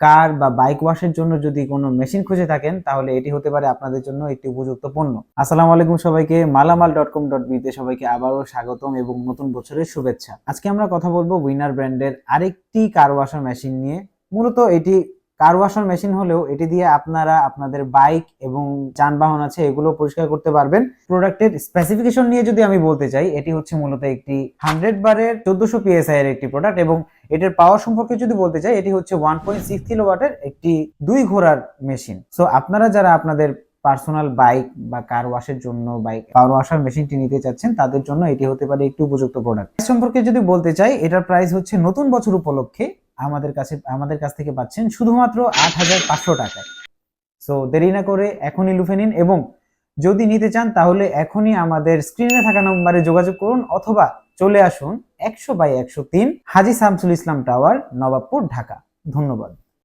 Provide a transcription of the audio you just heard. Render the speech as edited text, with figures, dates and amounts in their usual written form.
কার বা বাইক ওয়াশের জন্য যদি কোনো মেশিন খুঁজে থাকেন তাহলে এটি হতে পারে আপনাদের জন্য একটি উপযুক্ত পণ্য। আসসালামু আলাইকুম সবাইকে, মালামাল.com.bতে সবাইকে আবারও স্বাগতম এবং নতুন বছরের শুভেচ্ছা। আজকে আমরা কথা বলবো উইনার ব্র্যান্ডের আরেকটি কার ওয়াশার মেশিন নিয়ে। মূলত এটি কার ওয়াশার মেশিন হলেও এটি দিয়ে আপনারা আপনাদের বাইক এবং যানবাহন আছে এগুলো পরিষ্কার করতে পারবেন। প্রোডাক্টের স্পেসিফিকেশন নিয়ে যদি আমি বলতে চাই, এটি হচ্ছে মূলত একটি 100 বারের 1400 PSI এর একটি প্রোডাক্ট এবং এটার পাওয়ার সম্পর্কে যদি বলতে চাই, এটি হচ্ছে 1.6 কিলোওয়াটের একটি 2 ঘোড়ার মেশিন। সো আপনারা যারা আপনাদের পার্সোনাল বাইক বা কার ওয়াশের জন্য বাইক পাওয়ার ওয়াশার মেশিনটি নিতে চাচ্ছেন তাদের জন্য এটি হতে পারে একটি উপযুক্ত প্রোডাক্ট। সম্পর্কে যদি বলতে চাই, এটার প্রাইস হচ্ছে নতুন বছর উপলক্ষে আমাদের কাছ থেকে পাচ্ছেন শুধুমাত্র 8,500 টাকায়। সো দেরি না করে এখনই লুফে নিন এবং যদি নিতে চান তাহলে এখনই আমাদের স্ক্রিনে থাকা নম্বরে যোগাযোগ করুন অথবা চলে আসুন 100/103 হাজী শামসুল ইসলাম টাওয়ার, নবাবপুর, ঢাকা। ধন্যবাদ।